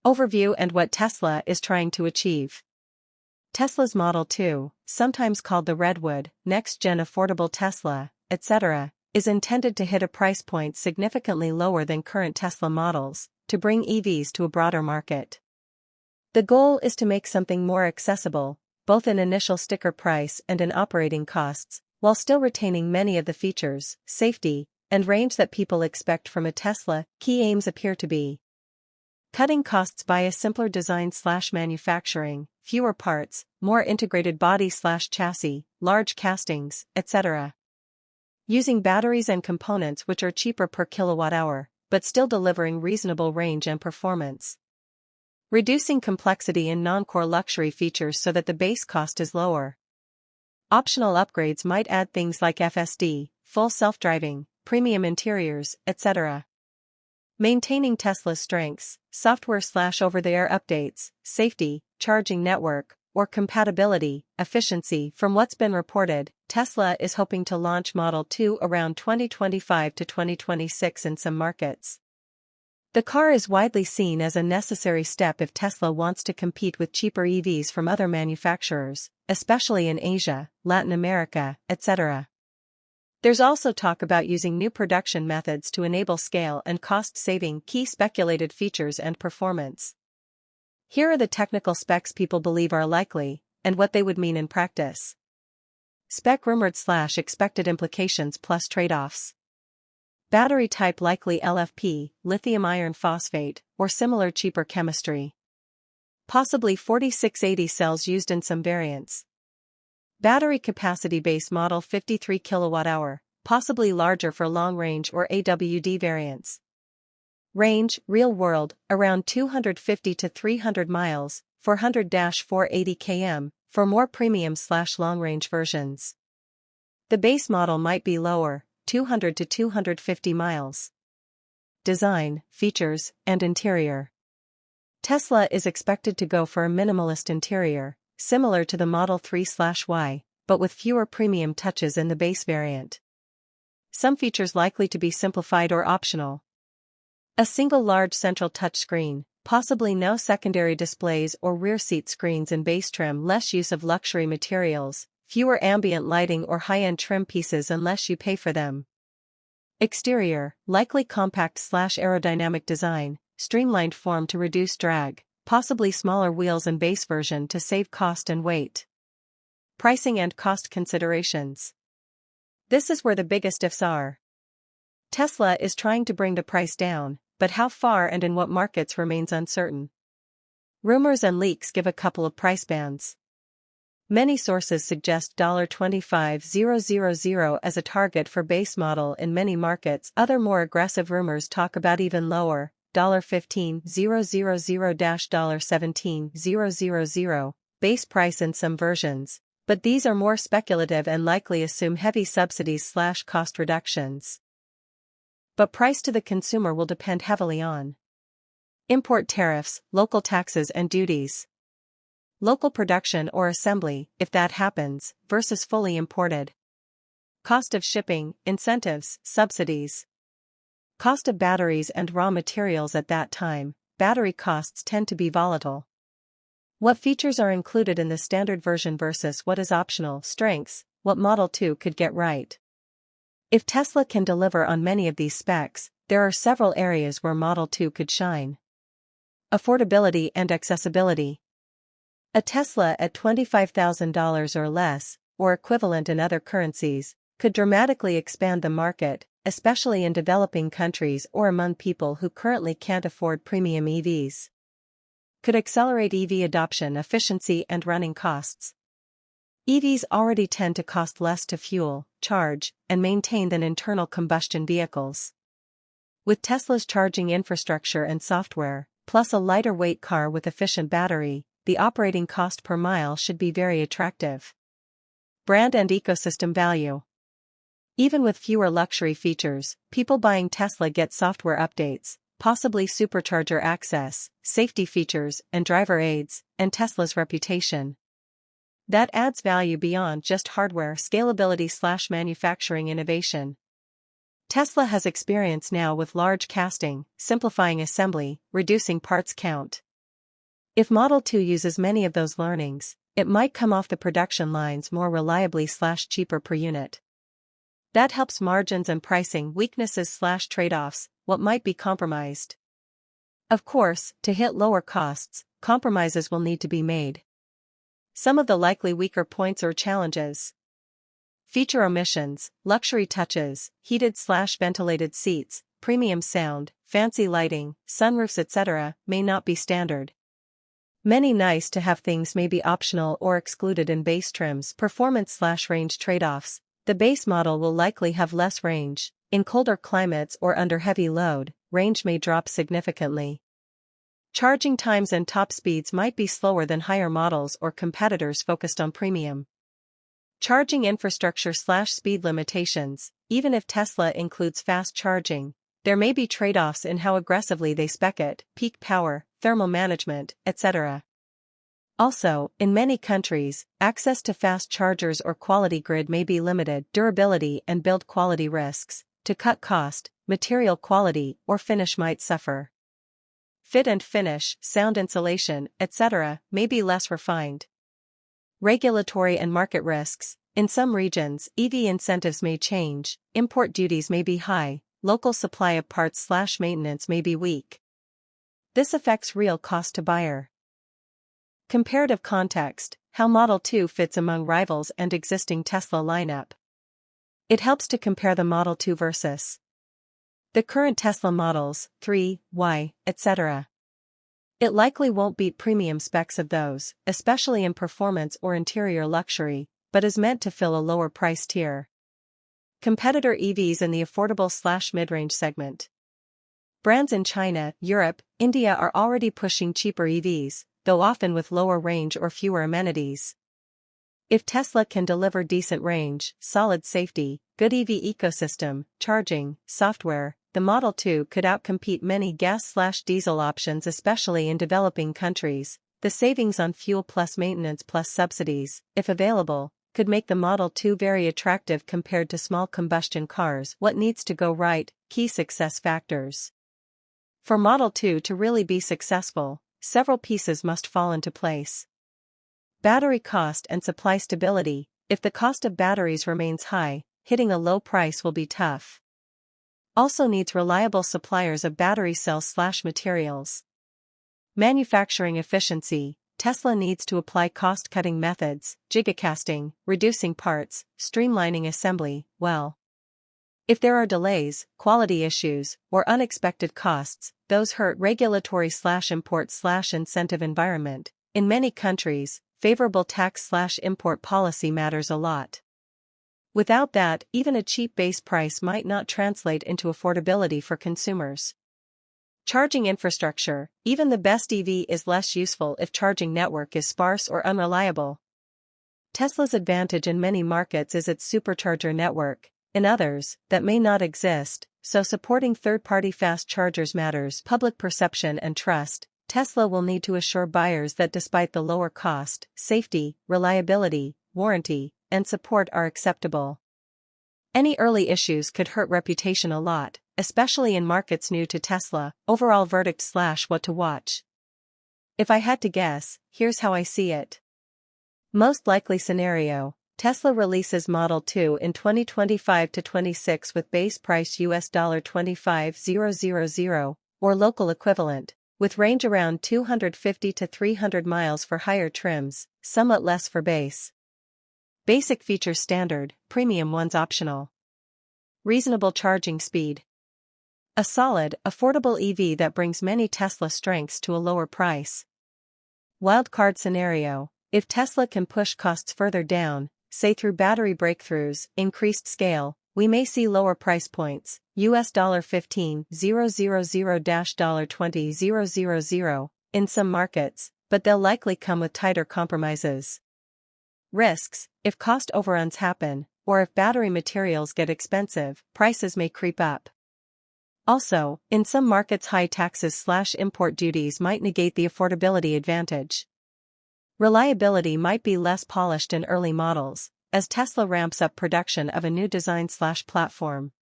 Overview and what Tesla is trying to achieve. Tesla's Model 2, sometimes called the Redwood, next-gen affordable Tesla, etc., is intended to hit a price point significantly lower than current Tesla models, to bring EVs to a broader market. The goal is to make something more accessible, both in initial sticker price and in operating costs, while still retaining many of the features, safety, and range that people expect from a Tesla. Key aims appear to be cutting costs via simpler design/manufacturing, fewer parts, more integrated body/chassis, large castings, etc. Using batteries and components which are cheaper per kilowatt-hour, but still delivering reasonable range and performance. Reducing complexity in non-core luxury features so that the base cost is lower. Optional upgrades might add things like FSD, full self-driving, premium interiors, etc. Maintaining Tesla's strengths, software/over-the-air updates, safety, charging network, or compatibility, efficiency. From what's been reported, Tesla is hoping to launch Model 2 around 2025 to 2026 in some markets. The car is widely seen as a necessary step if Tesla wants to compete with cheaper EVs from other manufacturers, especially in Asia, Latin America, etc. There's also talk about using new production methods to enable scale and cost-saving. Key speculated features and performance. Here are the technical specs people believe are likely, and what they would mean in practice. Spec rumored/expected implications plus trade-offs. Battery type likely LFP, lithium iron phosphate, or similar cheaper chemistry. Possibly 4680 cells used in some variants. Battery capacity base model 53 kWh, possibly larger for long-range or AWD variants. Range, real world, around 250 to 300 miles, 400-480 km, for more premium/long-range versions. The base model might be lower, 200 to 250 miles. Design, features, and interior. Tesla is expected to go for a minimalist interior, similar to the Model 3/Y, but with fewer premium touches in the base variant. Some features likely to be simplified or optional. A single large central touchscreen, possibly no secondary displays or rear seat screens in base trim. Less use of luxury materials, fewer ambient lighting or high-end trim pieces unless you pay for them. Exterior, likely compact/aerodynamic design, streamlined form to reduce drag, possibly smaller wheels in base version to save cost and weight. Pricing and cost considerations. This is where the biggest ifs are. Tesla is trying to bring the price down, but how far and in what markets remains uncertain. Rumors and leaks give a couple of price bands. Many sources suggest $25,000 as a target for base model in many markets. Other more aggressive rumors talk about even lower, $15,000-$17,000 base price in some versions, but these are more speculative and likely assume heavy subsidies/cost reductions. But price to the consumer will depend heavily on import tariffs, local taxes and duties. Local production or assembly, if that happens, versus fully imported. Cost of shipping, incentives, subsidies. Cost of batteries and raw materials at that time. Battery costs tend to be volatile. What features are included in the standard version versus what is optional. Strengths, what Model 2 could get right. If Tesla can deliver on many of these specs, there are several areas where Model 2 could shine. Affordability and accessibility. A Tesla at $25,000 or less, or equivalent in other currencies, could dramatically expand the market, especially in developing countries or among people who currently can't afford premium EVs. Could accelerate EV adoption, efficiency and running costs. EVs already tend to cost less to fuel, charge, and maintain than internal combustion vehicles. With Tesla's charging infrastructure and software, plus a lighter weight car with efficient battery, the operating cost per mile should be very attractive. Brand and ecosystem value. Even with fewer luxury features, people buying Tesla get software updates, possibly supercharger access, safety features and driver aids, and Tesla's reputation. That adds value beyond just hardware scalability/manufacturing innovation. Tesla has experience now with large casting, simplifying assembly, reducing parts count. If Model 2 uses many of those learnings, it might come off the production lines more reliably/cheaper per unit. That helps margins and pricing weaknesses/trade-offs, what might be compromised. Of course, to hit lower costs, compromises will need to be made. Some of the likely weaker points or challenges: feature omissions, luxury touches, heated/ventilated seats, premium sound, fancy lighting, sunroofs etc. may not be standard. Many nice-to-have things may be optional or excluded in base trims. Performance/range trade-offs: the base model will likely have less range. In colder climates or under heavy load, range may drop significantly. Charging times and top speeds might be slower than higher models or competitors focused on premium. Charging infrastructure/speed limitations: even if Tesla includes fast charging, there may be trade-offs in how aggressively they spec it, peak power, thermal management, etc. Also, in many countries, access to fast chargers or quality grid may be limited. Durability and build quality risks: to cut cost, material quality or finish might suffer. Fit and finish, sound insulation, etc. may be less refined. Regulatory and market risks: in some regions, EV incentives may change, import duties may be high, local supply of parts/maintenance may be weak. This affects real cost to buyer. Comparative context: how Model 2 fits among rivals and existing Tesla lineup. It helps to compare the Model 2 versus the current Tesla models, 3, Y, etc. It likely won't beat premium specs of those, especially in performance or interior luxury, but is meant to fill a lower price tier. Competitor EVs in the affordable/mid-range segment. Brands in China, Europe, India are already pushing cheaper EVs, though often with lower range or fewer amenities. If Tesla can deliver decent range, solid safety, good EV ecosystem, charging, software, the Model 2 could outcompete many gas/diesel options, especially in developing countries. The savings on fuel plus maintenance plus subsidies, if available, could make the Model 2 very attractive compared to small combustion cars. What needs to go right? Key success factors. For Model 2 to really be successful, several pieces must fall into place. Battery cost and supply stability: if the cost of batteries remains high, hitting a low price will be tough. Also needs reliable suppliers of battery cells/materials. Manufacturing efficiency: Tesla needs to apply cost-cutting methods, gigacasting, reducing parts, streamlining assembly, well. If there are delays, quality issues, or unexpected costs, those hurt regulatory/import/incentive environment. In many countries, favorable tax/import policy matters a lot. Without that, even a cheap base price might not translate into affordability for consumers. Charging infrastructure: even the best EV is less useful if charging network is sparse or unreliable. Tesla's advantage in many markets is its supercharger network, in others, that may not exist, so supporting third-party fast chargers matters. Public perception and trust: Tesla will need to assure buyers that despite the lower cost, safety, reliability, warranty, and support are acceptable. Any early issues could hurt reputation a lot, especially in markets new to Tesla. Overall verdict/what to watch. If I had to guess, here's how I see it. Most likely scenario: Tesla releases Model 2 in 2025-26 with base price $25,000 or local equivalent, with range around 250 to 300 miles for higher trims, somewhat less for base. Basic features standard, premium ones optional. Reasonable charging speed. A solid, affordable EV that brings many Tesla strengths to a lower price. Wildcard scenario: if Tesla can push costs further down, say through battery breakthroughs, increased scale, we may see lower price points, $15,000 $20,000 in some markets, but they'll likely come with tighter compromises. Risks: if cost overruns happen, or if battery materials get expensive, prices may creep up. Also, in some markets high taxes/import duties might negate the affordability advantage. Reliability might be less polished in early models, as Tesla ramps up production of a new design/platform.